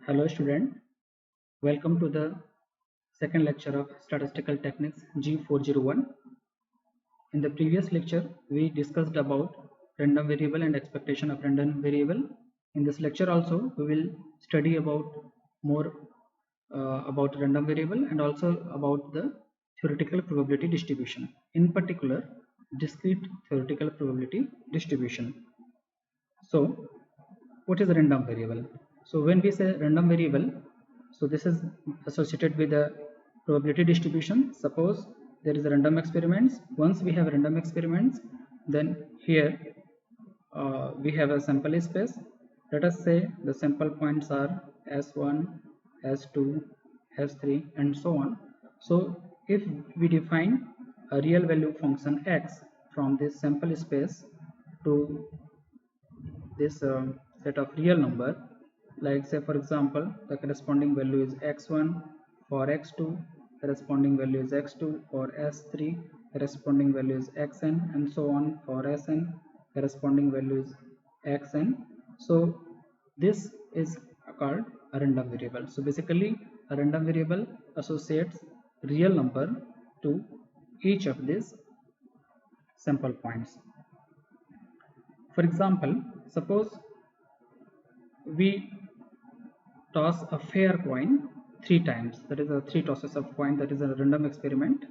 Hello student, welcome to the second lecture of Statistical Techniques G401. In the previous lecture, we discussed about random variable and expectation of random variable. In this lecture also, we will study about more about random variable and also about the theoretical probability distribution. In particular, discrete theoretical probability distribution. So, what is a random variable? So when we say random variable, so this is associated with the probability distribution. Suppose there is a random experiments. Once we have random experiments, then here we have a sample space. Let us say the sample points are S1, S2, S3 and so on. So if we define a real value function x from this sample space to this set of real number, like say for example the corresponding value is x1 for x2, corresponding value is x2 for s3, corresponding value is xn and so on for sn, corresponding value is xn. So this is called a random variable. So basically a random variable associates real number to each of these sample points. For example, suppose we toss a fair coin 3 times, that is a 3 tosses of coin, that is a random experiment.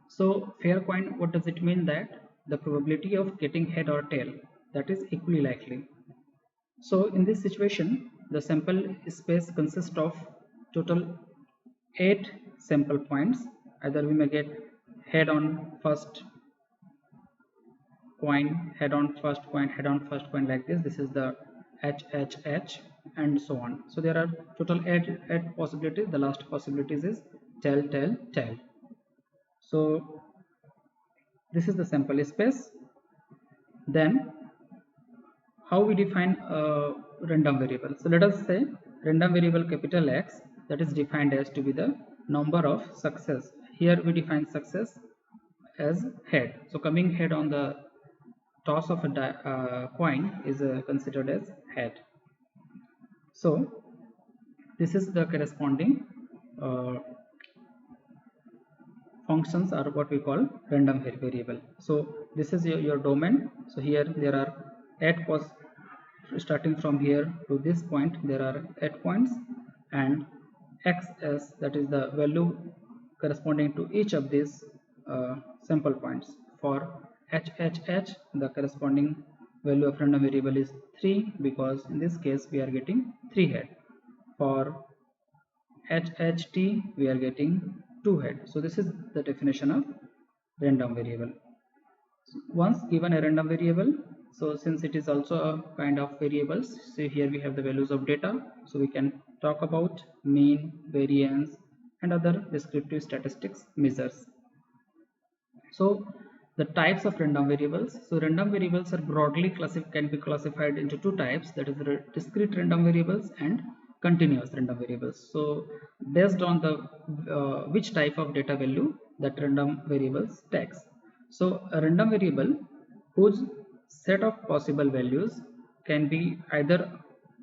So fair coin, what does it mean? That the probability of getting head or tail, that is equally likely. So in this situation the sample space consists of total 8 sample points. Either we may get head on first coin, head on first coin, head on first coin, like this. This is the H and so on. So there are total 8 possibilities. The last possibilities is tail, tail, tail. So this is the sample space. Then how we define a random variable? So let us say random variable capital X, that is defined as to be the number of success. Here we define success as head. So coming head on the toss of a coin is considered as head. So this is the corresponding functions are what we call random variable. So this is your domain. So here there are 8 starting from here to this point there are 8 points, and xs, that is the value corresponding to each of these sample points. For hhh, the corresponding value of random variable is 3, because in this case we are getting 3 head. For hht we are getting 2 head. So this is the definition of random variable. Once given a random variable, so since it is also a kind of variables, so here we have the values of data, so we can talk about mean, variance and other descriptive statistics measures. So the types of random variables. So random variables are broadly can be classified into 2 types, that is discrete random variables and continuous random variables. So based on the which type of data value that random variables takes. So a random variable whose set of possible values can be either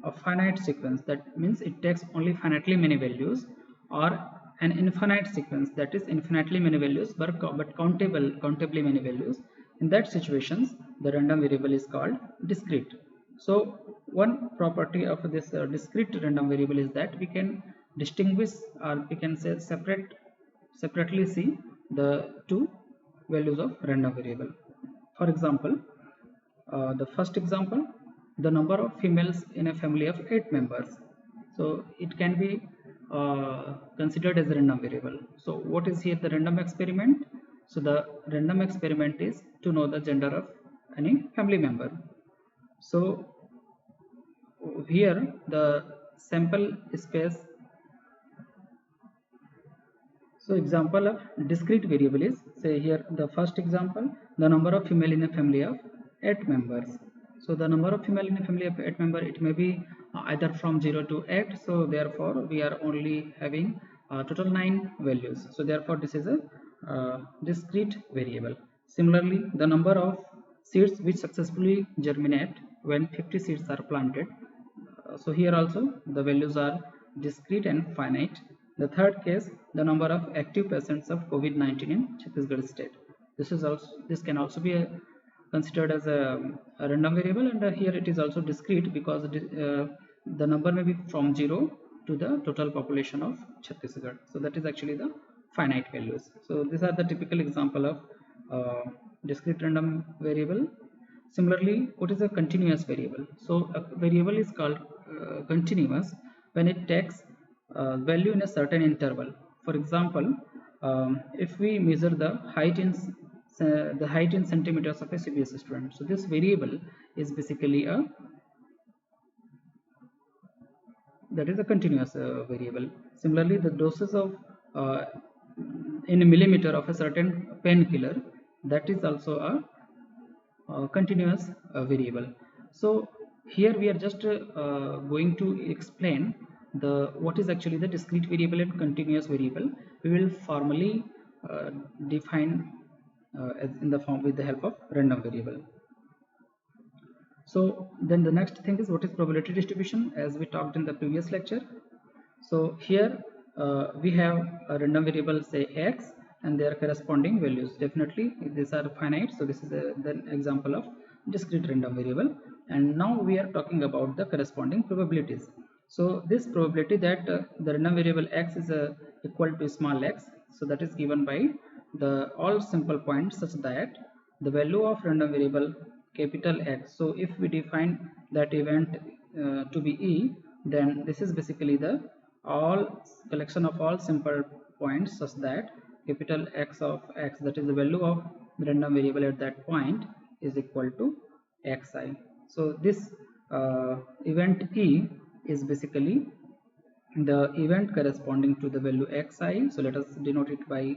a finite sequence, that means it takes only finitely many values, or an infinite sequence, that is infinitely many values but countably many values. In that situations the random variable is called discrete. So one property of this discrete random variable is that we can distinguish, or we can say separately see the two values of random variable. For example, the first example, the number of females in a family of 8 members. So it can be considered as a random variable. So what is here the random experiment? So the random experiment is to know the gender of any family member. So here the sample space. So example of discrete variable is, say here the first example, the number of female in a family of 8 members. So the number of female in a family of 8 members, it may be either from 0 to 8. So therefore we are only having total 9 values. So therefore this is a discrete variable. Similarly, the number of seeds which successfully germinate when 50 seeds are planted. So here also the values are discrete and finite. The third case, the number of active patients of COVID-19 in Chhattisgarh state. This can also be considered as a random variable, and here it is also discrete because the number may be from 0 to the total population of Chhattisgarh. So that is actually the finite values. So these are the typical example of discrete random variable. Similarly, what is a continuous variable? So a variable is called continuous when it takes value in a certain interval. For example, if we measure the height in centimeters of a CBSE student, so this variable is basically a continuous variable. Similarly, the doses of in a millimeter of a certain painkiller, that is also a continuous variable. So here we are just going to explain what is actually the discrete variable and continuous variable. We will formally define in the form with the help of random variable. So then the next thing is what is probability distribution, as we talked in the previous lecture. So here we have a random variable, say x, and their corresponding values. Definitely these are finite, so this is the example of discrete random variable. And now we are talking about the corresponding probabilities. So this probability that the random variable x is equal to small x, so that is given by the all simple points such that the value of random variable capital X. So if we define that event to be E, then this is basically the all collection of all simple points such that capital X of X, that is the value of the random variable at that point, is equal to Xi. So this event E is basically the event corresponding to the value Xi. So let us denote it by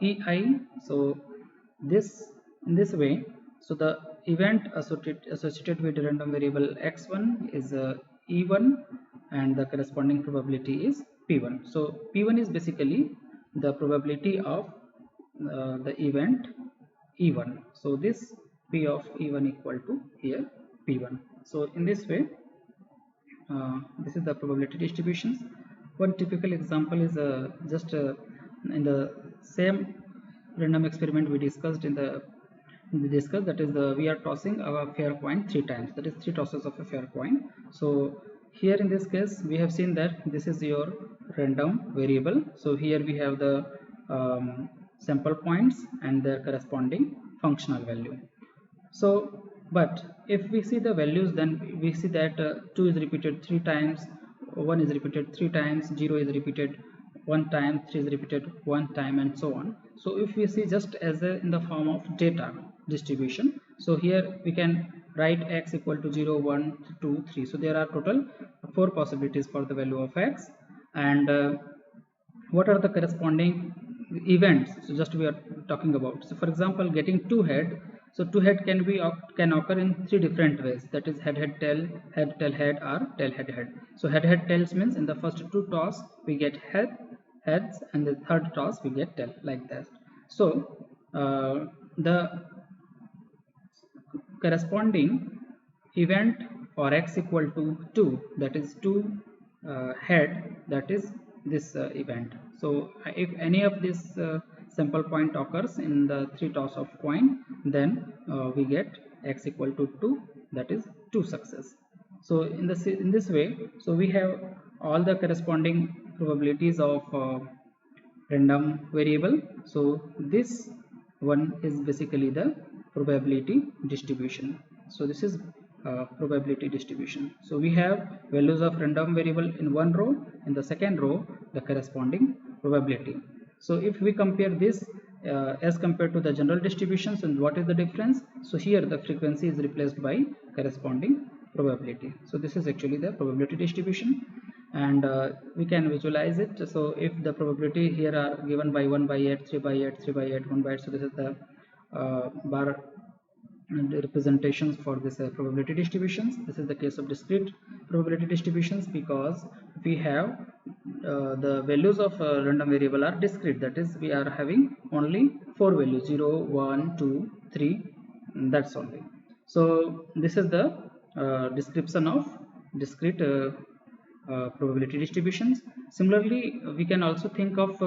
EI. So in this way, so the event associated with the random variable x1 is E1, and the corresponding probability is P1. So P1 is basically the probability of the event E1. So this P of E1 equal to here P1. So in this way, this is the probability distributions. One typical example is just in the same random experiment we discussed that is we are tossing a fair coin 3 times, that is 3 tosses of a fair coin. So here in this case we have seen that this is your random variable. So here we have the sample points and their corresponding functional value. So but if we see the values, then we see that 2 is repeated 3 times, 1 is repeated 3 times, 0 is repeated 1 time, 3 is repeated 1 time, and so on. So if we see just as in the form of data distribution, so here we can write x equal to 0, 1, 2, 3. So there are total 4 possibilities for the value of x. And what are the corresponding events? So just we are talking about. So for example, getting 2 head. So 2 head can occur in 3 different ways. That is head head tail head, or tail head head. So head head tails means in the first 2 toss we get heads, and the third toss we get tail, like that. So the corresponding event for x equal to 2, that is 2 head, that is this event. So if any of this sample point occurs in the 3 toss of coin, then we get x equal to 2, that is 2 success. So in this way, so we have all the corresponding probabilities of random variable. So this one is basically the probability distribution. So this is probability distribution. So we have values of random variable in one row, in the second row the corresponding probability. So if we compare this as compared to the general distributions, and what is the difference? So here the frequency is replaced by corresponding probability. So this is actually the probability distribution, and we can visualize it. So if the probability here are given by 1 by 8, 3 by 8, 3 by 8, 1 by 8, so this is the bar representations for this probability distributions. This is the case of discrete probability distributions, because we have the values of random variable are discrete, that is we are having only 4 values, 0, 1, 2, 3, that's only. So this is the description of discrete probability distributions. Similarly, we can also think of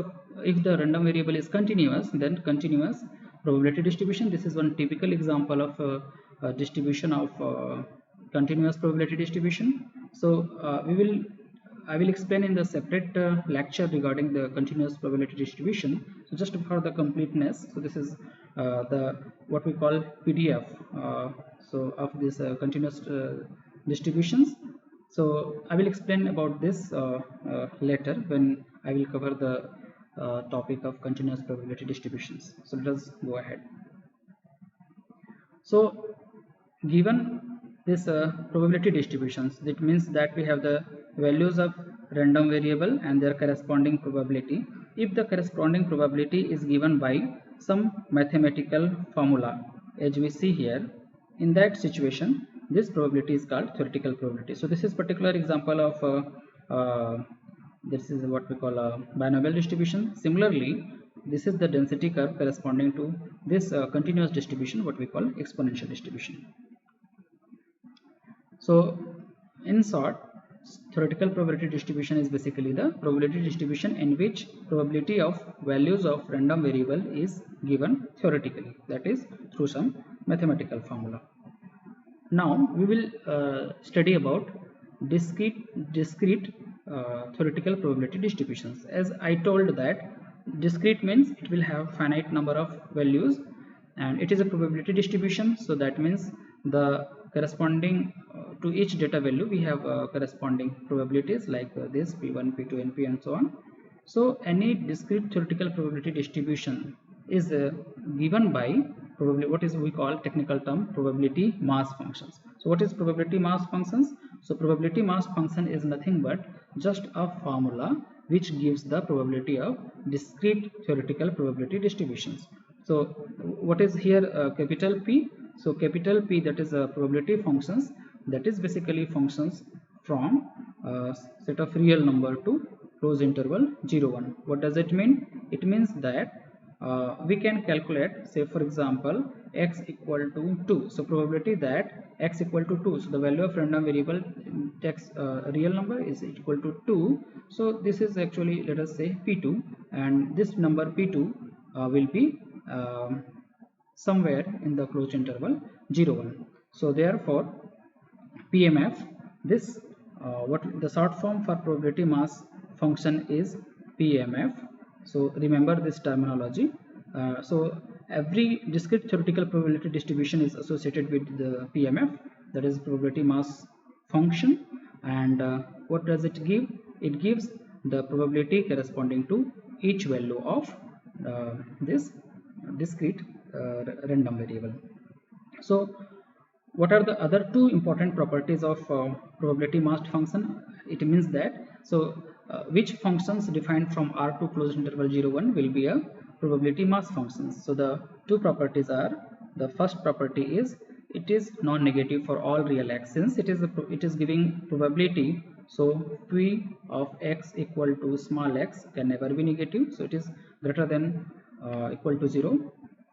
if the random variable is continuous, then continuous probability distribution. This is one typical example of distribution of continuous probability distribution. So I will explain in the separate lecture regarding the continuous probability distribution. So just for the completeness, so this is the what we call PDF so of this continuous distributions. So I will explain about this later when I will cover the topic of continuous probability distributions. So let us go ahead. So given this probability distributions, that means that we have the values of random variable and their corresponding probability. If the corresponding probability is given by some mathematical formula, as we see here, in that situation this probability is called theoretical probability. So this is particular example of this is what we call a binomial distribution. Similarly, this is the density curve corresponding to this continuous distribution, what we call exponential distribution. So in short, theoretical probability distribution is basically the probability distribution in which probability of values of random variable is given theoretically, that is through some mathematical formula. Now we will study about discrete theoretical probability distributions. As I told that discrete means it will have finite number of values and it is a probability distribution, so that means the corresponding to each data value we have corresponding probabilities like this p1, p2, np and so on. So any discrete theoretical probability distribution is given by probably what is we call technical term probability mass functions. So what is probability mass functions? So probability mass function is nothing but just a formula which gives the probability of discrete theoretical probability distributions. So what is here capital P? So capital P, that is probability functions, that is basically functions from set of real number to close interval 0, 1. What does it mean? It means that we can calculate, say for example, x equal to 2. So probability that x equal to 2, so the value of random variable x real number is equal to 2. So this is actually, let us say p2, and this number p2 will be somewhere in the closed interval 0, 1. So therefore PMF, this what the short form for probability mass function is PMF. So remember this terminology. So every discrete theoretical probability distribution is associated with the PMF, that is probability mass function. And what does it give? It gives the probability corresponding to each value of this discrete random variable. So what are the other two important properties of probability mass function? It means that which functions defined from R to closed interval 0, 1 will be a probability mass functions. So the two properties are, the first property is it is non-negative for all real x, since it is giving probability. So p of x equal to small x can never be negative, so it is greater than equal to 0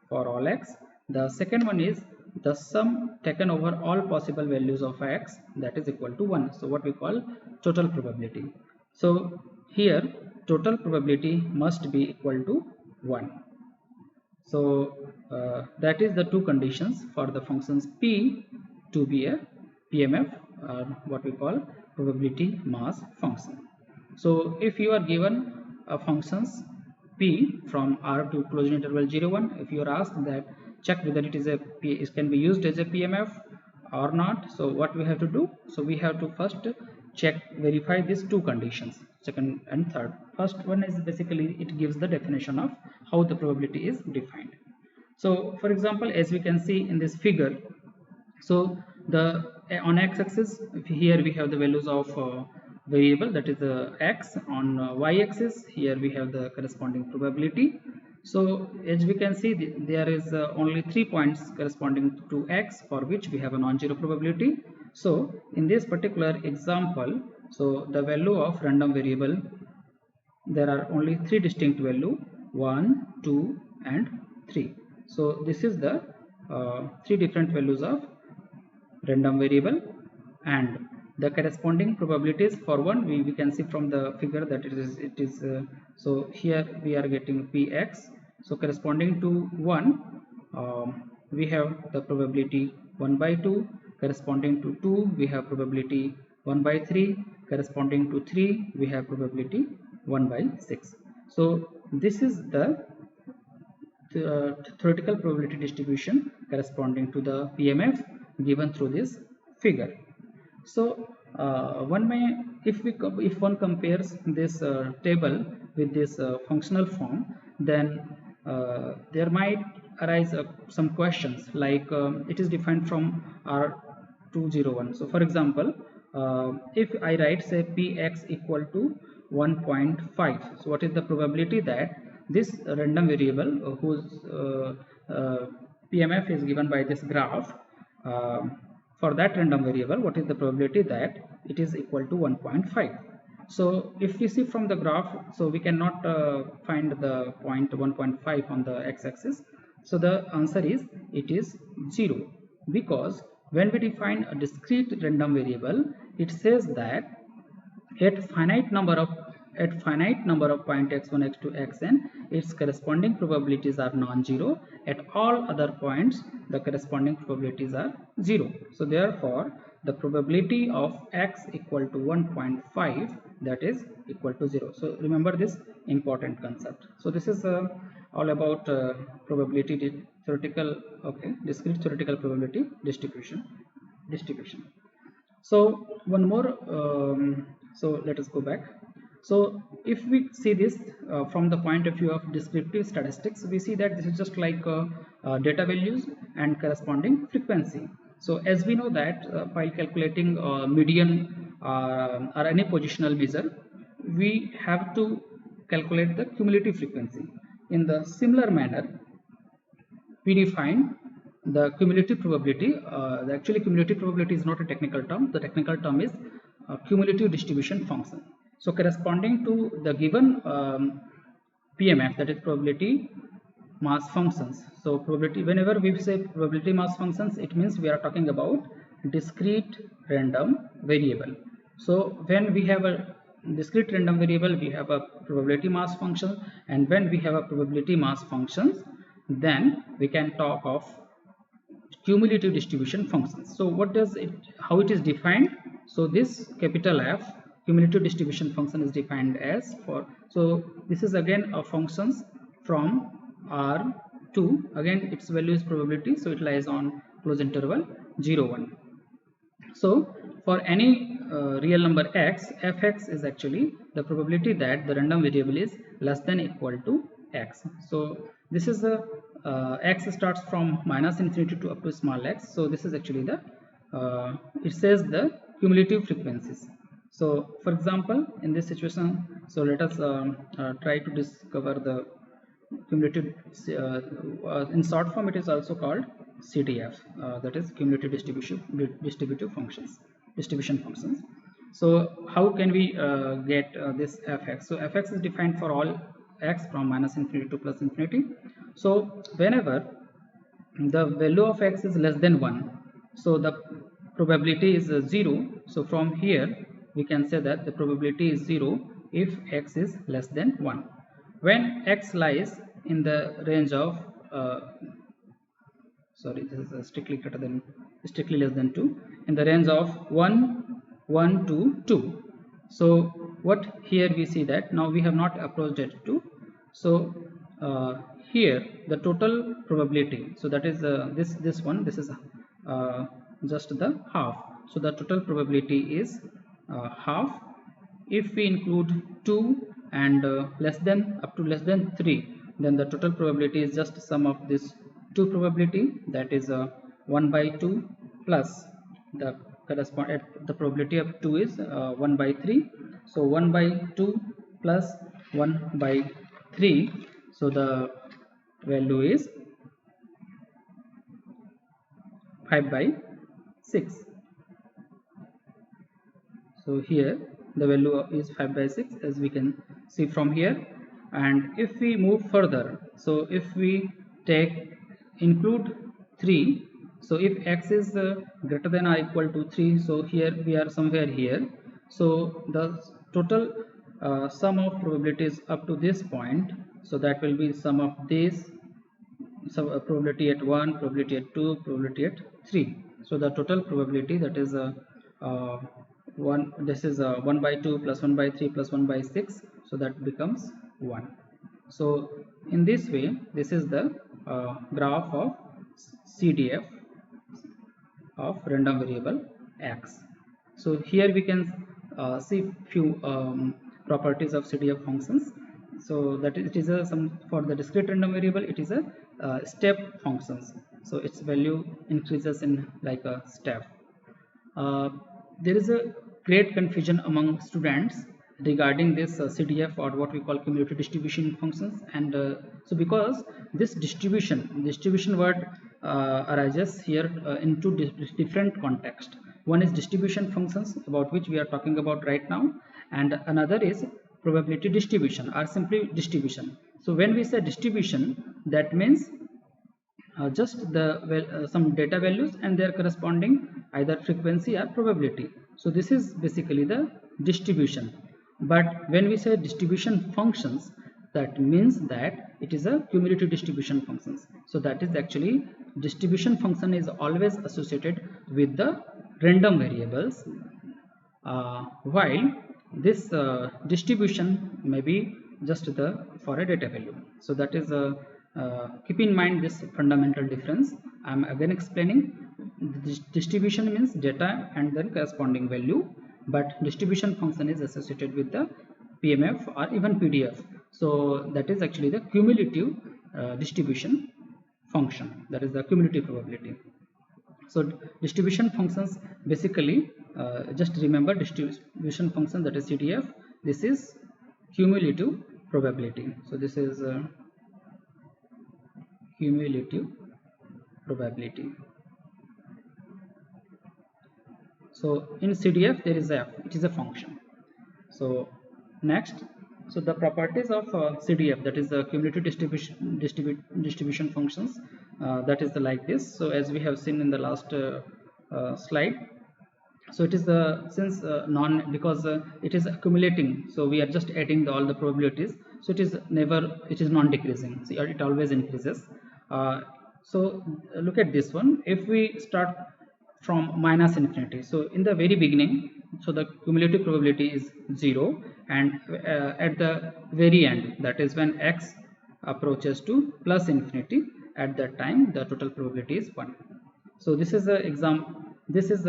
for all x. The second one is the sum taken over all possible values of x, that is equal to 1. So what we call total probability. So here total probability must be equal to 1. So that is the two conditions for the functions p to be a PMF, or what we call probability mass function. So if you are given a functions p from R to closed interval 0, 1, if you are asked that check whether it can be used as a PMF or not, so what we have to do? So we have to first verify these two conditions, second and third. First one is basically it gives the definition of how the probability is defined. So for example, as we can see in this figure, so on x-axis here we have the values of variable, that is x. On y-axis here we have the corresponding probability. So as we can see, there is only 3 points corresponding to x for which we have a non-zero probability. So in this particular example, so the value of random variable, there are only 3 distinct value, 1, 2 and 3. So this is the 3 different values of random variable, and the corresponding probabilities for 1 we can see from the figure that it is so here we are getting px, so corresponding to 1 we have the probability 1 by 2, corresponding to 2 we have probability 1 by 3, corresponding to 3 we have probability 1 by 6. So this is the theoretical probability distribution corresponding to the PMF given through this figure. So one may, if one compares this table with this functional form, then there might arise some questions like it is defined from R201. So for example, if I write say Px equal to 1.5, so what is the probability that this random variable whose PMF is given by this graph, for that random variable what is the probability that it is equal to 1.5. so if we see from the graph, so we cannot find the point 1.5 on the x-axis, so the answer is it is 0, because when we define a discrete random variable, it says that at finite number of point x1, x2, xn, its corresponding probabilities are non-zero. At all other points the corresponding probabilities are 0. So therefore the probability of x equal to 1.5, that is equal to 0. So remember this important concept. So this is all about probability theoretical, discrete theoretical probability distribution. So one more, so let us go back. So if we see this from the point of view of descriptive statistics, we see that this is just like data values and corresponding frequency. So as we know that while calculating median or any positional measure, we have to calculate the cumulative frequency. In the similar manner, we define the cumulative probability. Actually cumulative probability is not a technical term. The technical term is cumulative distribution function. So corresponding to the given PMF, that is probability mass functions. So probability, whenever we say probability mass functions, it means we are talking about discrete random variable. So when we have a discrete random variable, we have a probability mass function, and when we have a probability mass functions, then we can talk of cumulative distribution functions. So what does it, how it is defined? So this capital F cumulative distribution function is defined as for, so this is again a functions from R2, again its value is probability, so it lies on closed interval 0, 1. So for any real number x, fx is actually the probability that the random variable is less than equal to x. So this is the x starts from -infinity to up to small x. So this is actually the it says the cumulative frequencies. So for example, in this situation, so let us try to discover the cumulative, in short form it is also called CDF, that is cumulative distribution functions. So how can we get this fx? So fx is defined for all x from -infinity to +infinity. So whenever the value of x is less than 1, so the probability is 0. So from here we can say that the probability is 0 if x is less than 1. When x lies in the range of this is strictly less than 2, in the range of 1 to 2. So what here we see that now we have not approached at 2. So here the total probability, so that is this one, this is just the half. So the total probability is half. If we include 2 and less than up to less than 3, then the total probability is just sum of this 2 probability, that is 1 by 2 plus the corresponding the probability of 2 is 1 by 3. So 1 by 2 plus 1 by 3, so the value is 5 by 6. So here the value is 5 by 6, as we can see from here. And if we move further, so if we include 3, So if x is greater than or equal to 3, so here we are somewhere here. So the total sum of probabilities up to this point, so that will be sum of this, so probability at 1, probability at 2, probability at 3. So the total probability, that is uh, 1, this is 1 by 2 plus 1 by 3 plus 1 by 6, so that becomes 1. So in this way, this is the graph of CDF of random variable x. So here we can see few properties of CDF functions. So that it is a for the discrete random variable, it is a step functions. So its value increases in like a step. There is a great confusion among students regarding this CDF, or what we call cumulative distribution functions, and so because this distribution word arises here in two different contexts. One is distribution functions, about which we are talking about right now, and another is probability distribution, or simply distribution. So when we say distribution, that means just the some data values and their corresponding either frequency or probability. So this is basically the distribution. But when we say distribution functions, that means that it is a cumulative distribution functions. So that is actually distribution function is always associated with the random variables, while this distribution may be just the for a data value. So that is keep in mind this fundamental difference. I am again explaining. This distribution means data and then corresponding value, but distribution function is associated with the PMF or even PDF. So that is actually the cumulative distribution function, that is the cumulative probability. So distribution functions basically, just remember distribution function, that is CDF, this is cumulative probability. So this is cumulative probability. So in CDF there is f, it is a function. So next, so the properties of CDF, that is the cumulative distribution functions, that is the like this. So as we have seen in the last slide, so it is the since because it is accumulating, so we are just adding all the probabilities, so it is non-decreasing, so it always increases. So look at this one. If we start from minus infinity, so in the very beginning, so the cumulative probability is 0, and at the very end, that is when x approaches to plus infinity, at that time the total probability is 1. So this is the example. This is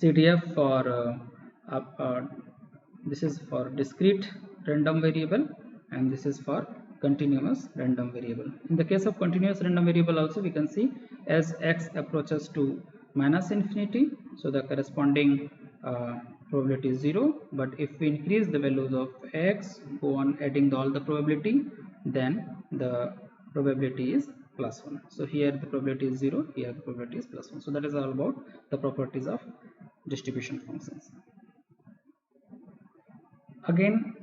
CDF for this is for discrete random variable, and this is for continuous random variable. In the case of continuous random variable also, we can see as x approaches to minus infinity, so the corresponding probability is 0, but if we increase the values of x, go on adding all the probability, then the probability is plus 1. So here the probability is 0, here the probability is plus 1. So that is all about the properties of distribution functions. Again,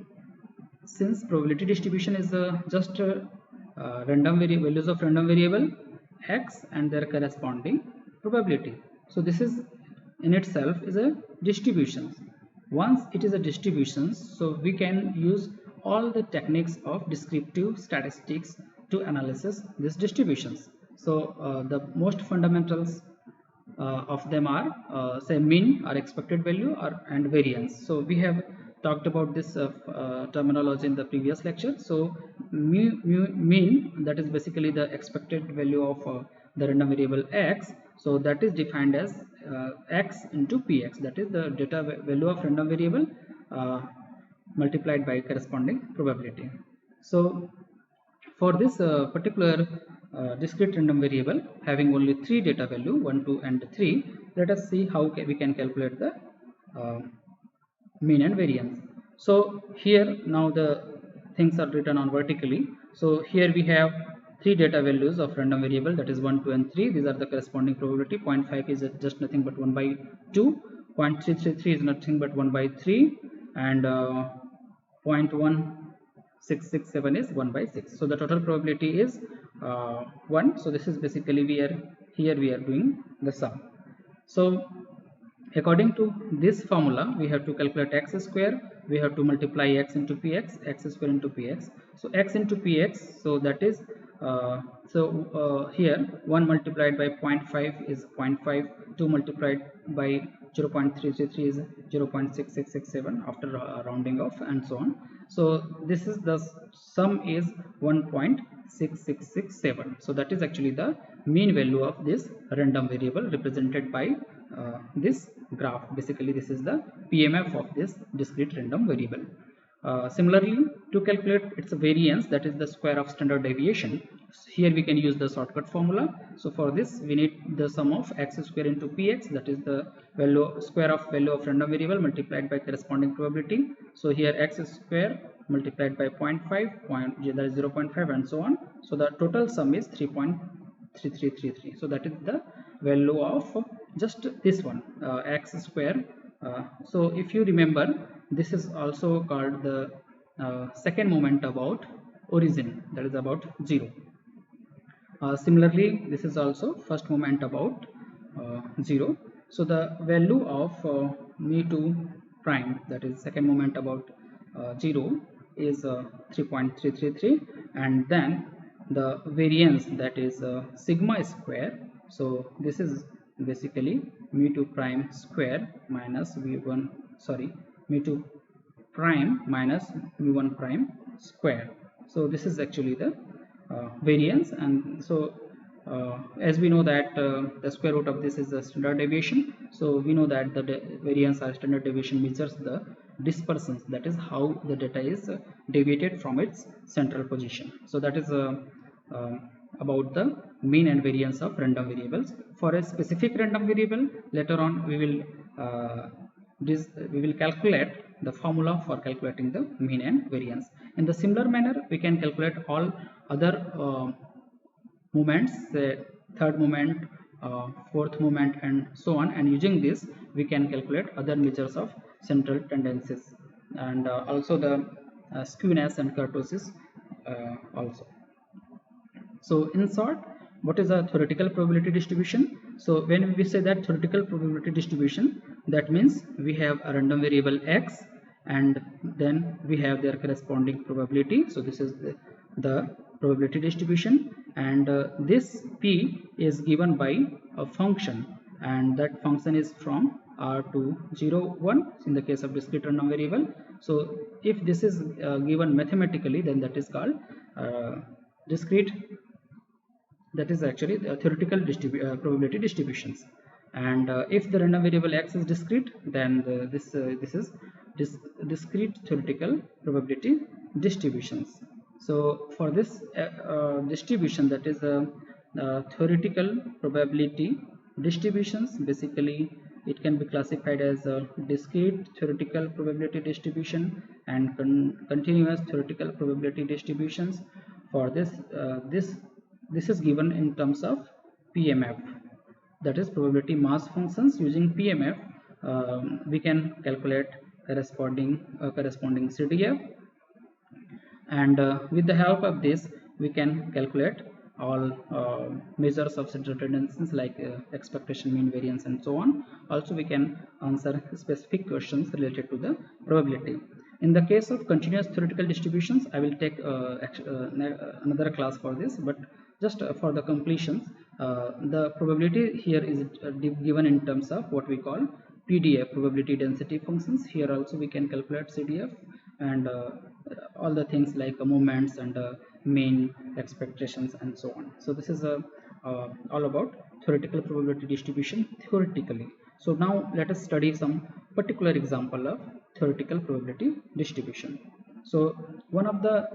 since probability distribution is just random values of random variable x and their corresponding probability, so this is in itself is a distribution. Once it is a distribution, so we can use all the techniques of descriptive statistics to analysis these distributions. So the most fundamentals of them are say mean or expected value and variance. So we have talked about this terminology in the previous lecture. So mean, that is basically the expected value of the random variable x. So that is defined as x into px, that is the data value of random variable multiplied by corresponding probability. So for this particular discrete random variable having only 3 data value 1, 2 and 3, let us see how we can calculate the mean and variance. So here now the things are written on vertically. So here we have 3 data values of random variable, that is 1, 2 and 3. These are the corresponding probability. 0.5 is just nothing but 1 by 2, 0.333 is nothing but 1 by 3, and 0.1667 is 1 by 6. So the total probability is 1. So this is basically we are doing the sum. So according to this formula, we have to calculate x square. We have to multiply x into px, x square into px. So x into px, so that is here 1 multiplied by 0.5 is 0.5, 2 multiplied by 0.333 is 0.6667 after rounding off and so on. So this is the sum is 1.6667. So that is actually the mean value of this random variable represented by this graph. Basically this is the PMF of this discrete random variable. Similarly, to calculate its variance, that is the square of standard deviation, here we can use the shortcut formula. So for this we need the sum of x square into px, that is the square of value of random variable multiplied by corresponding probability. So here x square multiplied by 0.5, that is 0.5 and so on. So the total sum is 3.3333. So that is the value of just this one, x square. So if you remember, this is also called the second moment about origin, that is about 0. Similarly, this is also first moment about 0. So the value of mu2 prime, that is second moment about 0, is 3.333, and then the variance, that is sigma square. So this is basically mu2 prime square minus mu2 prime minus mu1 prime square. So this is actually the variance, and so as we know that the square root of this is the standard deviation. So we know that the variance or standard deviation measures the dispersions, that is how the data is deviated from its central position. So that is about the mean and variance of random variables. For a specific random variable, later on we will calculate the formula for calculating the mean and variance. In the similar manner, we can calculate all other moments, third moment, fourth moment, and so on, and using this we can calculate other measures of central tendencies, and also the skewness and kurtosis also. So in short, what is a theoretical probability distribution? So when we say that theoretical probability distribution, that means we have a random variable x, and then we have their corresponding probability. So this is the probability distribution, and this p is given by a function, and that function is from r to 0 1 in the case of discrete random variable. So if this is given mathematically, then that is called discrete, that is actually the theoretical probability distributions. And if the random variable x is discrete, then this is discrete theoretical probability distributions. So for this distribution, that is theoretical probability distributions, basically it can be classified as a discrete theoretical probability distribution and continuous theoretical probability distributions. For this this is given in terms of PMF, that is probability mass functions. Using PMF we can calculate corresponding CDF, and with the help of this we can calculate all measures of central tendencies like expectation, mean, variance, and so on. Also we can answer specific questions related to the probability. In the case of continuous theoretical distributions, I will take another class for this, but just for the completions, the probability here is given in terms of what we call PDF, probability density functions. Here also we can calculate CDF and all the things like moments and mean, expectations, and so on. So this is all about theoretical probability distribution theoretically. So now let us study some particular example of theoretical probability distribution. So one of the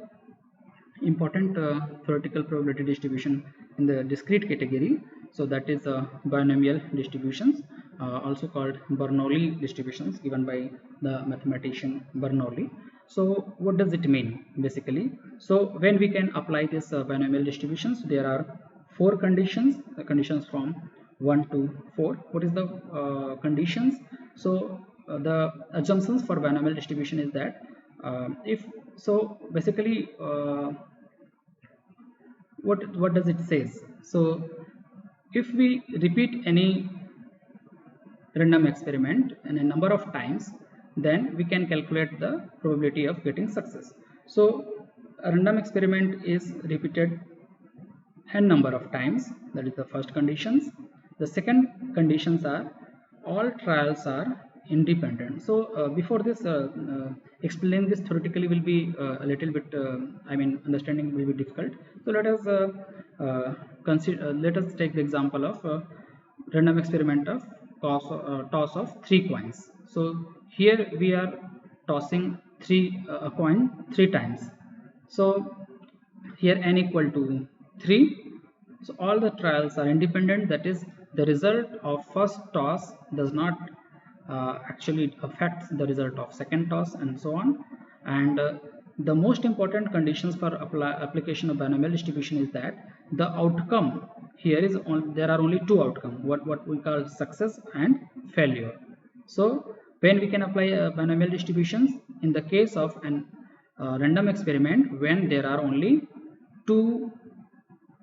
important theoretical probability distribution in the discrete category, so that is binomial distributions, also called Bernoulli distributions, given by the mathematician Bernoulli. So what does it mean basically? So when we can apply this binomial distributions, there are four conditions, the conditions from 1 to 4. What is the conditions? So the assumptions for binomial distribution is that if so basically what does it says? So if we repeat any random experiment in a number of times, then we can calculate the probability of getting success. So a random experiment is repeated n number of times, that is the first conditions. The second conditions are all trials are independent. So before this explaining this theoretically will be a little bit understanding will be difficult. So let us consider let us take the example of random experiment of toss of 3 coins. So here we are tossing a coin 3 times. So here n equal to 3. So all the trials are independent, that is the result of first toss does not actually affect the result of second toss and so on. And the most important conditions for application of binomial distribution is that the outcome here is there are only two outcomes, what we call success and failure. So when we can apply binomial distributions in the case of an random experiment when there are only two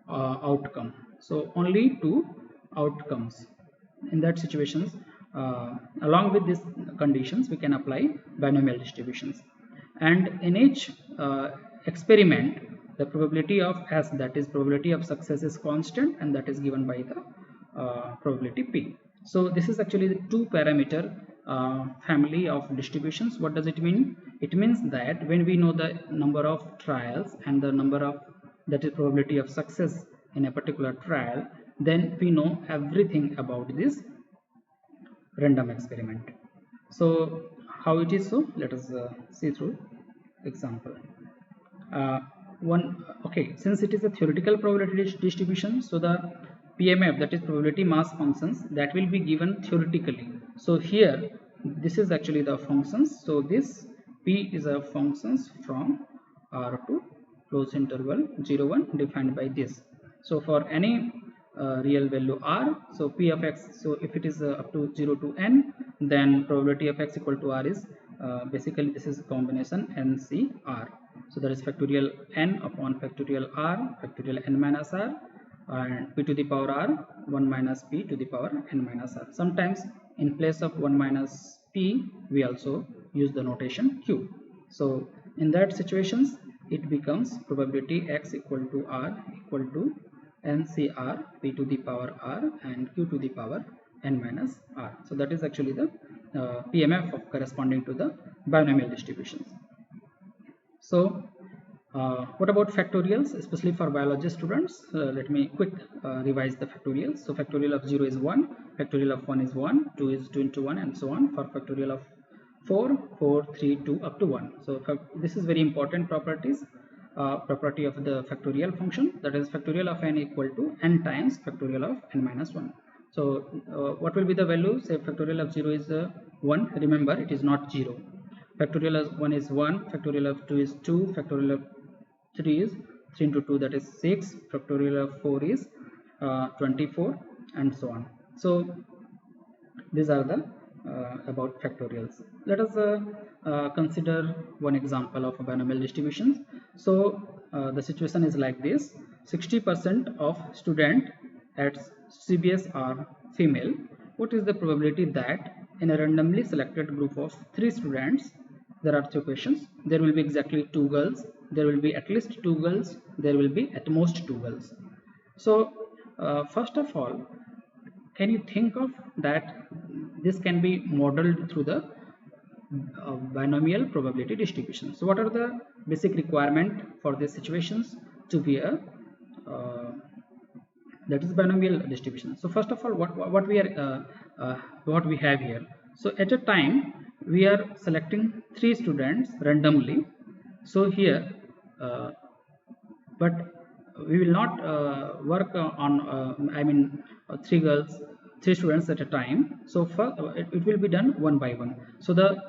outcome. So only two outcomes. In that situations, along with these conditions, we can apply binomial distributions. And in each experiment, the probability of S, that is probability of success, is constant, and that is given by the probability P. So this is actually the two parameter family of distributions. What does it mean? It means that when we know the number of trials and the number of, that is probability of success in a particular trial, then we know everything about this random experiment. So how it is? So let us see through example. Since it is a theoretical probability distribution, so the PMF, that is probability mass functions, that will be given theoretically. So here this is actually the functions. So this P is a functions from R to close interval 0 1 defined by this. So for any real value R, so P of x, so if it is up to 0 to n, then probability of x equal to R is basically this is a combination NCR. So that is factorial n upon factorial R, factorial n minus R, and p to the power R 1 minus p to the power n minus R. Sometimes in place of 1 minus p we also use the notation q. So in that situations it becomes probability x equal to R equal to NCR p to the power R and q to the power n minus R. So that is actually the PMF of corresponding to the binomial distributions. So what about factorials, especially for biology students? Let me quick revise the factorials. So factorial of 0 is 1, factorial of 1 is 1, 2 is 2 into 1, and so on. For factorial of 4, 4, 3, 2 up to 1. So this is very important properties. Property of the factorial function, that is factorial of n equal to n times factorial of n minus 1. So what will be the value? Say factorial of 0 is 1. Remember, it is not 0. Factorial of 1 is 1, factorial of 2 is 2, factorial of 3 is 3 into 2, that is 6, factorial of 4 is 24, and so on. So these are the about factorials. Let us consider one example of a binomial distributions. So the situation is like this: 60% of student at CBS are female. What is the probability that in a randomly selected group of 3 students, there are 2 questions, there will be exactly 2 girls, there will be at least 2 girls, there will be at most 2 girls. So first of all, can you think of that this can be modeled through the binomial probability distribution? So what are the basic requirement for these situations to be a that is binomial distribution? So first of all, what we have here. So at a time we are selecting 3 students randomly. So here but we will not work on 3 students at a time. So it will be done one by one. So the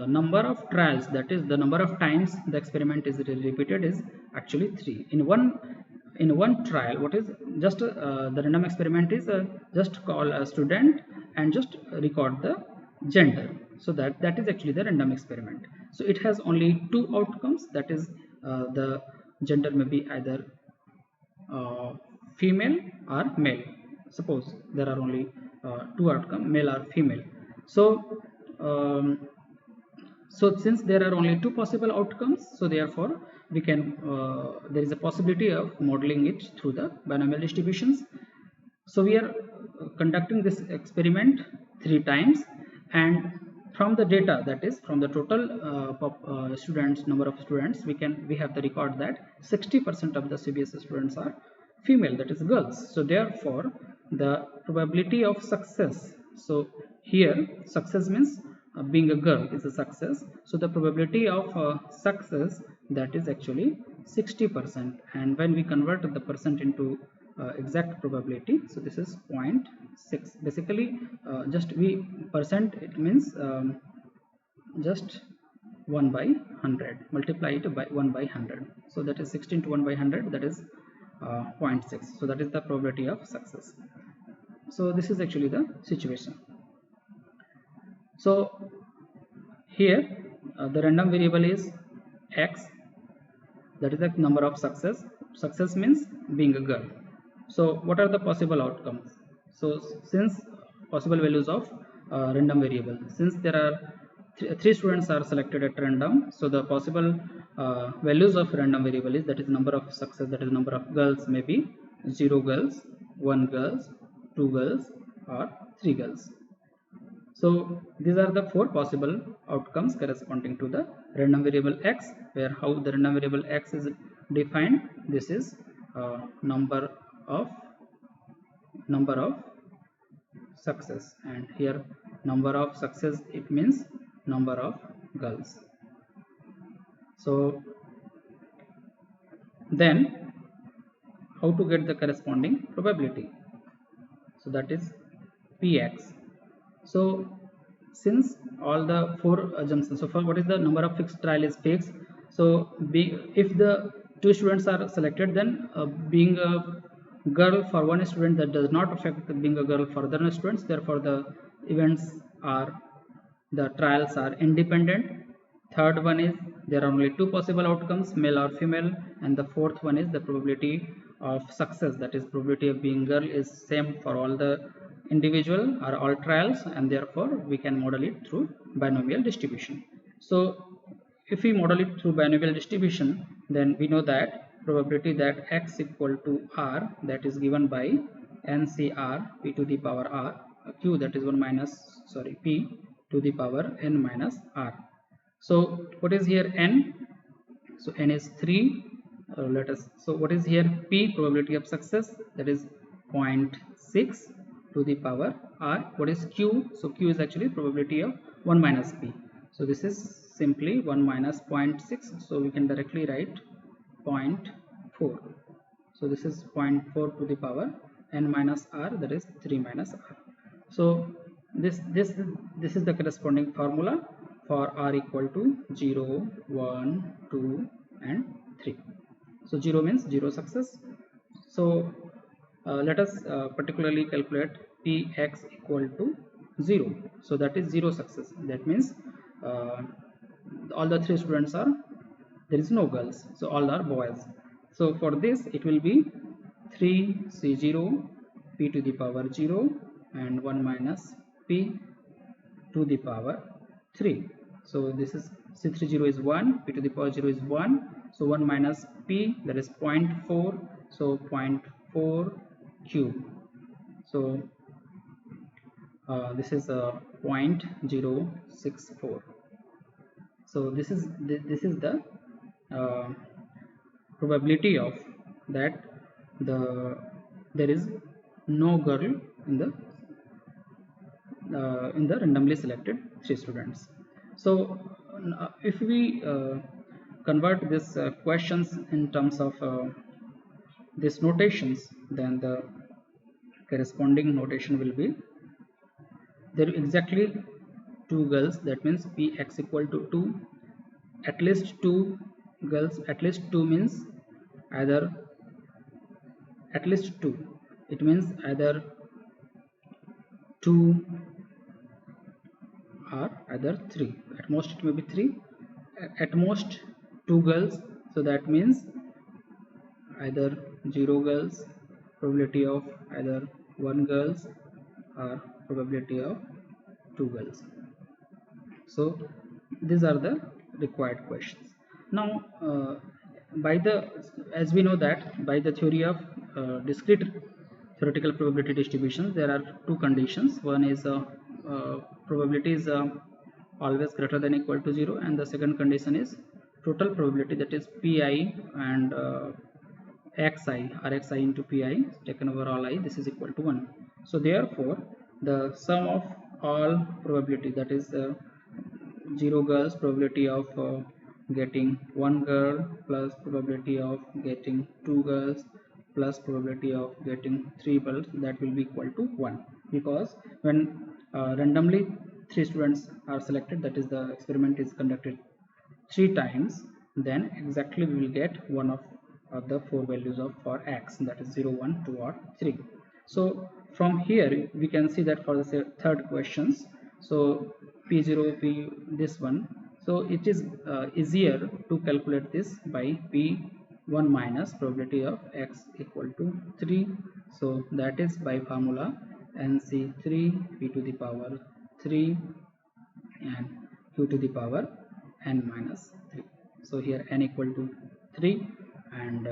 number of trials, that is the number of times the experiment is repeated, is actually 3 in one trial. What is just the random experiment is just call a student and just record the gender. So that is actually the random experiment. So it has only 2 outcomes, that is the gender may be either female or male. Suppose there are only two outcomes, male or female. So since there are only two possible outcomes, so therefore we can there is a possibility of modeling it through the binomial distributions. So we are conducting this experiment 3 times, and from the data, that is from the total students, number of students, we have the record that 60% of the CBSE students are female, that is girls. So therefore the probability of success, so here success means being a girl is a success, so the probability of success, that is actually 60%, and when we convert the percent into exact probability, so this is 0.6. basically just we percent, it means just 1 by 100, multiply it by 1 by 100, so that is 16 to 1 by 100, that is 0.6. so that is the probability of success. So this is actually the situation. So here the random variable is x, that is the number of success. Success means being a girl. So what are the possible outcomes? So since possible values of random variable, since there are three students are selected at random, so the possible values of random variable is, that is number of success, that is number of girls, maybe 0 girls, 1 girls, 2 girls, or 3 girls. So these are the 4 possible outcomes corresponding to the random variable x, where how the random variable x is defined. This is number of success, and here number of success, it means number of girls. So then how to get the corresponding probability? So that is px. So since all the 4 assumptions, so for what is the number of fixed trial is fixed, so if the 2 students are selected, then being a girl for one student, that does not affect being a girl for other students, therefore the trials are independent. Third one is there are only 2 possible outcomes, male or female, and the fourth one is the probability of success, that is probability of being girl is same for all the individual or all trials, and therefore we can model it through binomial distribution. So if we model it through binomial distribution, then we know that probability that x equal to r, that is given by NCR p to the power r, q, that is p to the power n minus r. So what is here n? So n is 3. So what is here p, probability of success, that is 0.6 to the power r. What is q? So q is actually probability of 1 minus p. So this is simply 1 minus 0.6. So we can directly write 0.4. So this is 0.4 to the power n minus r, that is 3 minus r. So this is the corresponding formula for r equal to 0, 1, 2, and 3. So 0 means 0 success. So let us particularly calculate px equal to 0. So that is 0 success. That means all the 3 students are, there is no girls, so all are boys. So for this it will be 3c0 p to the power 0 and 1 minus p to the power 3. So this is c30 is 1, p to the power 0 is 1, so 1 minus p, that is 0.4, so 0.4 cube. So this is 0.064. So this is the probability of that there is no girl in the randomly selected 3 students. So if we convert this questions in terms of these notations, then the corresponding notation will be, there are exactly 2 girls, that means px equal to 2, at least 2 girls, at least 2 means either at least 2, it means either 2 or either 3, at most it may be 3, at most 2 girls, so that means either 0 girls, probability of either 1 girls, or probability of 2 girls. So these are the required questions. Now by the as we know that by the theory of discrete theoretical probability distributions, there are two conditions. One is probability is always greater than equal to 0, and the second condition is total probability, that is pi and xi or xi into pi taken over all I, this is equal to 1. So therefore the sum of all probability, that is 0 girls, probability of getting 1 girl, plus probability of getting 2 girls, plus probability of getting 3 girls, that will be equal to 1, because when randomly 3 students are selected, that is the experiment is conducted 3 times, then exactly we will get one of the 4 values of for x, that is 0, 1, 2 or 3. So from here we can see that for the third questions, so p0 p this one, so it is easier to calculate this by p1 minus probability of x equal to 3. So that is by formula nc3 p to the power 3 and q to the power n minus 3. So here n equal to 3 and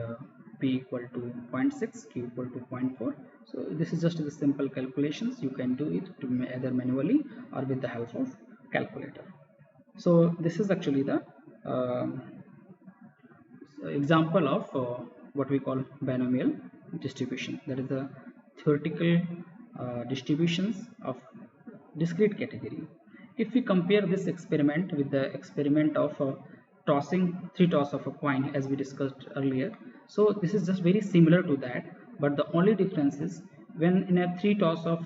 p equal to 0.6, q equal to 0.4. So this is just the simple calculations. You can do it to either manually or with the help of calculator. So this is actually the example of what we call binomial distribution, that is the theoretical distributions of discrete category. If we compare this experiment with the experiment of tossing 3 toss of a coin, as we discussed earlier, so this is just very similar to that, but the only difference is when in a 3 toss of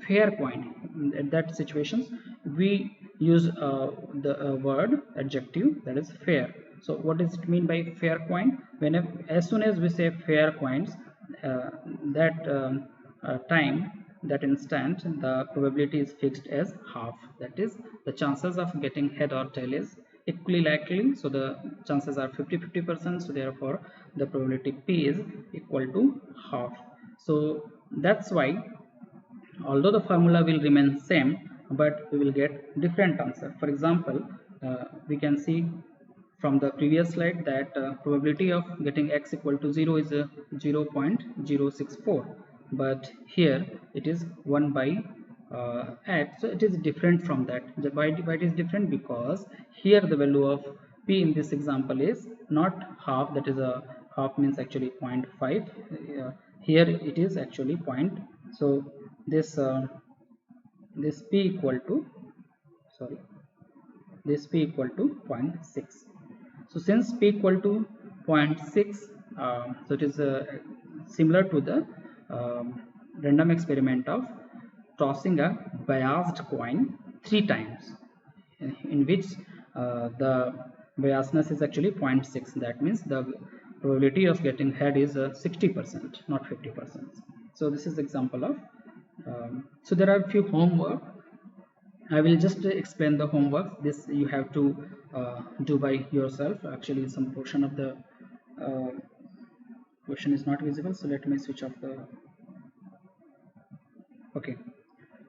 fair coin, at that situations we use the word adjective, that is fair. So what does it mean by fair coin? Whenever, as soon as we say fair coins, that time, that instant, the probability is fixed as half, that is the chances of getting head or tail is equally likely, so the chances are 50-50%, so therefore the probability p is equal to half. So that's why although the formula will remain same, but we will get different answer. For example, we can see from the previous slide that probability of getting x equal to 0 is 0.064, but here it is 1 by x, so it is different from that. Why it is different? Because here the value of p in this example is not half, that is a half means actually 0.5, here it is actually point. So this this p equal to, sorry, this p equal to 0.6. So since p equal to 0.6, so it is similar to the random experiment of tossing a biased coin 3 times, in which the biasness is actually 0.6. That means the probability of getting head is 60%, not 50%. So this is the example of so there are a few homework. I will just explain the homework. This you have to do by yourself. Actually some portion of the question is not visible, so let me switch off the, okay.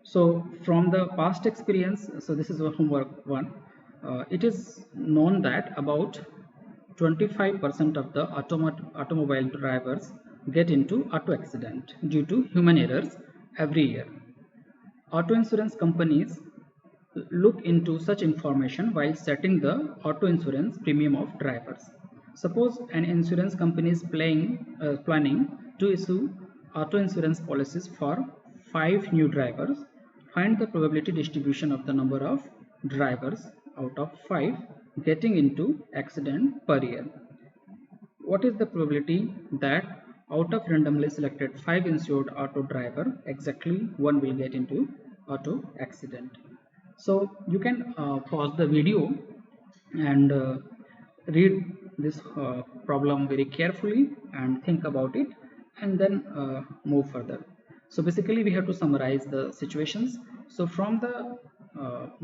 So from the past experience, so this is a homework 1. It is known that about 25% of the automobile drivers get into auto accident due to human errors every year. Auto insurance companies look into such information while setting the auto insurance premium of drivers. Suppose an insurance company is planning to issue auto insurance policies for 5 new drivers. Find the probability distribution of the number of drivers out of 5 getting into accident per year. What is the probability that out of randomly selected 5 insured auto driver, exactly 1 will get into auto accident? So you can pause the video and read this problem very carefully and think about it, and then move further. So basically we have to summarize the situations. So from the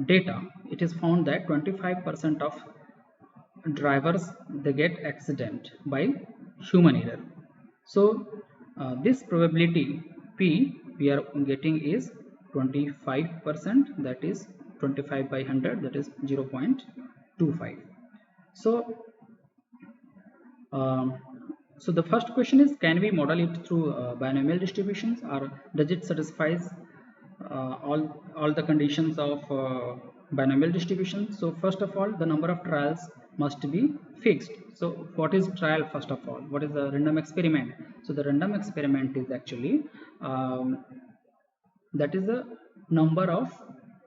data, it is found that 25% of drivers, they get accident by human error. So this probability P we are getting is 25%, that is 25 by 100, that is 0.25. So um, so the first question is, can we model it through binomial distributions, or does it satisfies all the conditions of binomial distribution? So first of all, the number of trials must be fixed. So what is trial? First of all, what is the random experiment? So the random experiment is actually that is the number of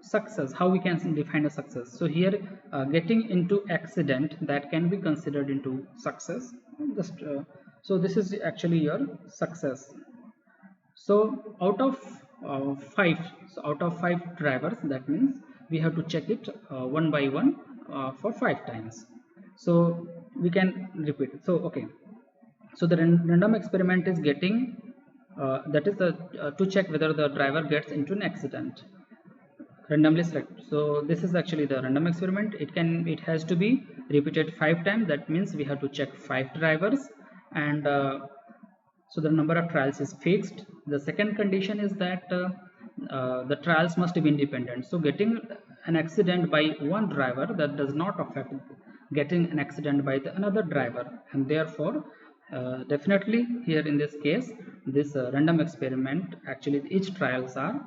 success, how we can define a success. So here getting into accident, that can be considered into success. Just so this is actually your success. So out of five, so out of 5 drivers, that means we have to check it one by one for 5 times. So we can repeat it. So okay, so the random experiment is getting that is the to check whether the driver gets into an accident, randomly select. So this is actually the random experiment. It has to be repeated 5 times. That means we have to check 5 drivers, and so the number of trials is fixed. The second condition is that the trials must be independent. So getting an accident by one driver, that does not affect getting an accident by another driver, and therefore definitely here in this case, this random experiment, actually each trials are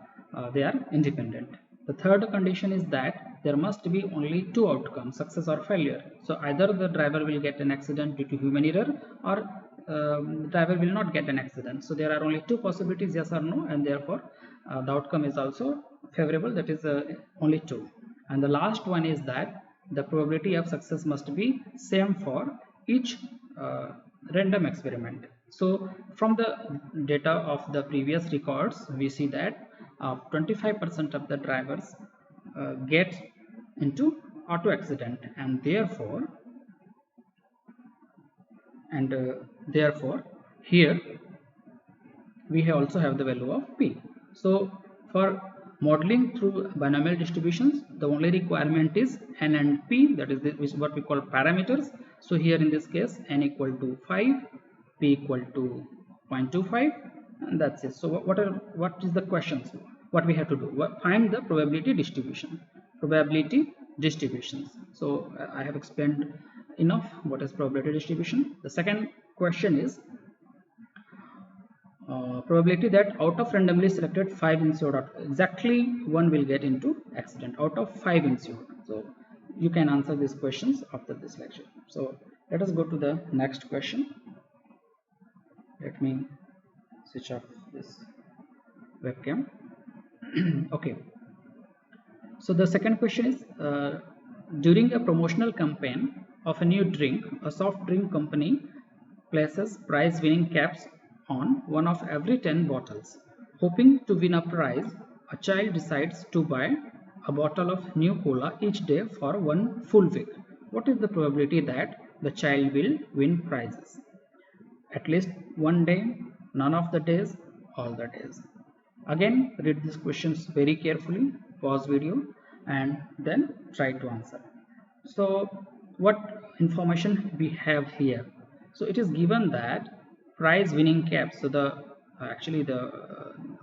they are independent. The third condition is that there must be only 2 outcomes, success or failure. So either the driver will get an accident due to human error, or the driver will not get an accident. So there are only 2 possibilities, yes or no, and therefore the outcome is also favorable, that is only 2. And the last one is that the probability of success must be same for each random experiment. So from the data of the previous records, we see that 25% of the drivers get into auto accident, and therefore here we also have the value of P. So for modeling through binomial distributions, the only requirement is N and P, that is what we call parameters. So here in this case, N equal to 5, P equal to 0.25, and that's it. So what is the questions? What we have to do? Find the probability distribution. Probability distributions. So I have explained enough what is probability distribution. The second question is probability that out of randomly selected 5 ensured, exactly one will get into accident out of 5 ensured. So you can answer these questions after this lecture. So let us go to the next question. Let me switch off this webcam. Okay, so the second question is during a promotional campaign of a new drink, a soft drink company places prize winning caps on one of every 10 bottles. Hoping to win a prize, a child decides to buy a bottle of new cola each day for 1 full week. What is the probability that the child will win prizes? At least one day, none of the days, all the days. Again, read these questions very carefully, pause video, and then try to answer. So what information we have here? So it is given that prize winning caps, so the actually the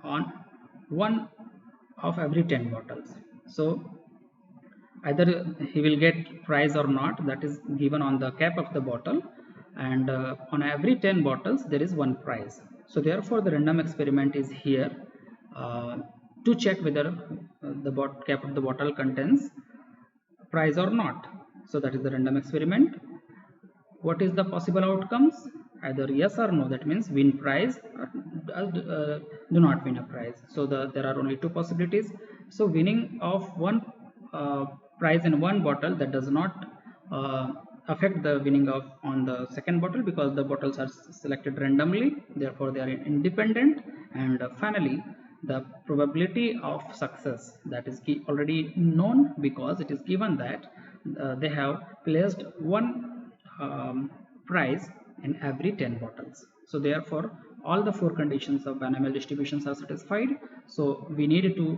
on one of every 10 bottles. So either he will get prize or not, that is given on the cap of the bottle, and on every 10 bottles there is one prize. So therefore the random experiment is here to check whether the cap of the bottle contains prize or not. So that is the random experiment. What is the possible outcomes? Either yes or no, that means win prize, or do not win a prize. So there are only 2 possibilities. So winning of one prize in one bottle, that does not affect the winning of on the second bottle, because the bottles are selected randomly, therefore they are independent. And finally the probability of success, that is already known, because it is given that they have placed one prize in every 10 bottles. So therefore all the 4 conditions of binomial distributions are satisfied. So we need to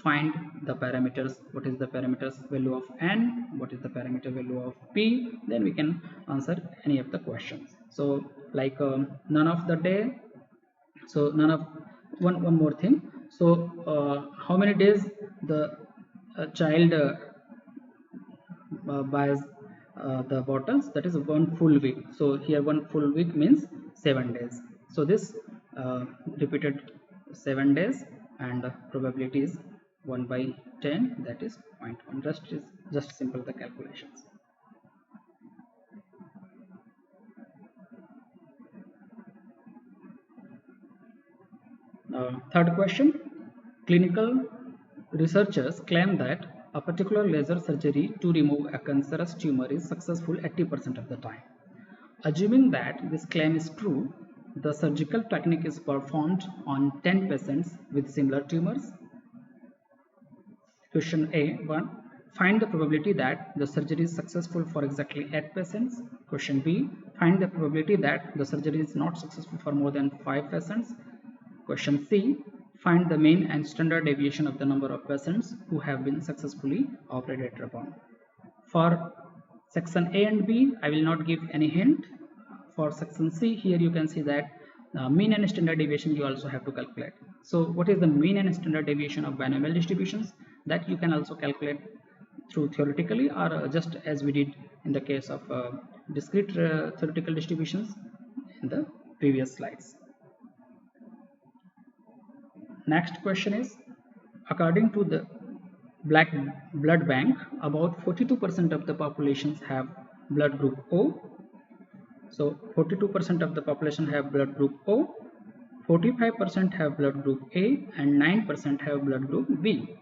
find the parameters. What is the parameters value of N, what is the parameter value of P, then we can answer any of the questions. So like none of the day, so none of one more thing. So how many days the child buys the bottles? That is one full week. So here one full week means 7 days. So this repeated 7 days, and the probability is 1 by 10, that is 0.1. Just simple the calculations. Third question, clinical researchers claim that a particular laser surgery to remove a cancerous tumor is successful 80% of the time. Assuming that this claim is true, the surgical technique is performed on 10 patients with similar tumors. Question A, 1. Find the probability that the surgery is successful for exactly 8 patients. Question B. Find the probability that the surgery is not successful for more than 5 patients. Question C. Find the mean and standard deviation of the number of patients who have been successfully operated upon. For section A and B, I will not give any hint. For section C, here you can see that mean and standard deviation you also have to calculate. So what is the mean and standard deviation of binomial distributions? That you can also calculate through theoretically, or just as we did in the case of discrete theoretical distributions in the previous slides. Next question is, according to the Black Blood Bank, about 42% of the populations have blood group O. So 42% of the population have blood group O, 45% have blood group A, and 9% have blood group B,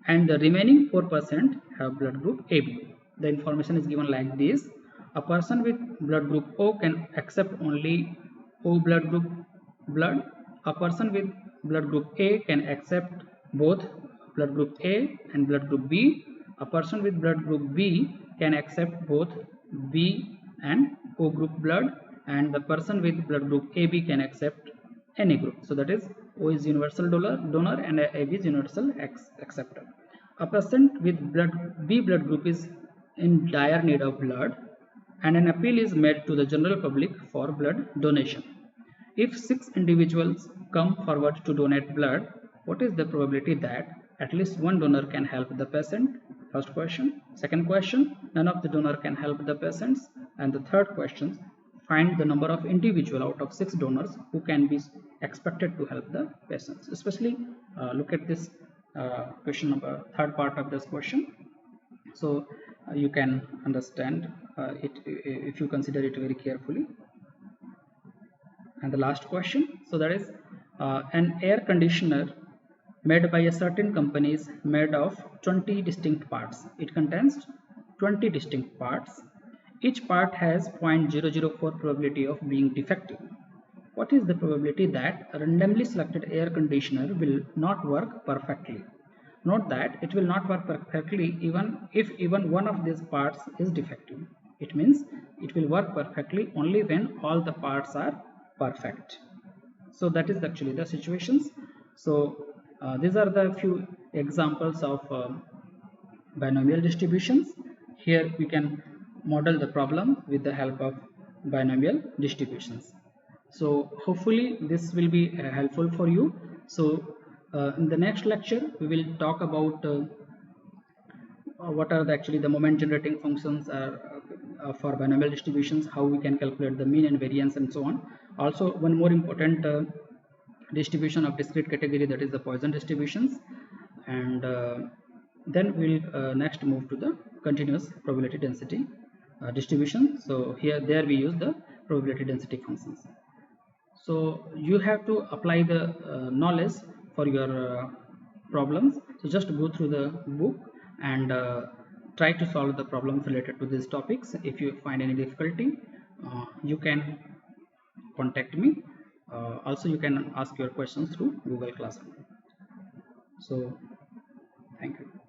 and the remaining 4% have blood group AB. The information is given like this: a person with blood group O can accept only O blood group blood. A person with blood group A can accept both blood group A and blood group B. A person with blood group B can accept both B and O group blood, and the person with blood group AB can accept any group. So that is, O is universal donor and AB is universal acceptor. A patient with B blood group is in dire need of blood, and an appeal is made to the general public for blood donation. If 6 individuals come forward to donate blood, what is the probability that at least one donor can help the patient? First question. Second question, none of the donor can help the patients. And the third question, find the number of individual out of 6 donors who can be expected to help the patients. Especially look at this question number, third part of this question. So you can understand it if you consider it very carefully. And the last question, so that is, an air conditioner made by a certain company is made of 20 distinct parts. It contains 20 distinct parts. Each part has 0.004 probability of being defective. What is the probability that a randomly selected air conditioner will not work perfectly? Note that it will not work perfectly even if one of these parts is defective. It means it will work perfectly only when all the parts are perfect. So that is actually the situations. So these are the few examples of binomial distributions. Here we can model the problem with the help of binomial distributions. So hopefully this will be helpful for you. So in the next lecture we will talk about what are actually the moment generating functions for binomial distributions, how we can calculate the mean and variance and so on. Also one more important distribution of discrete category, that is the Poisson distributions, and then we'll next move to the continuous probability density distribution. So there we use the probability density functions. So you have to apply the knowledge for your problems. So just go through the book and try to solve the problems related to these topics. If you find any difficulty, you can contact me. Also you can ask your questions through Google Classroom. So thank you.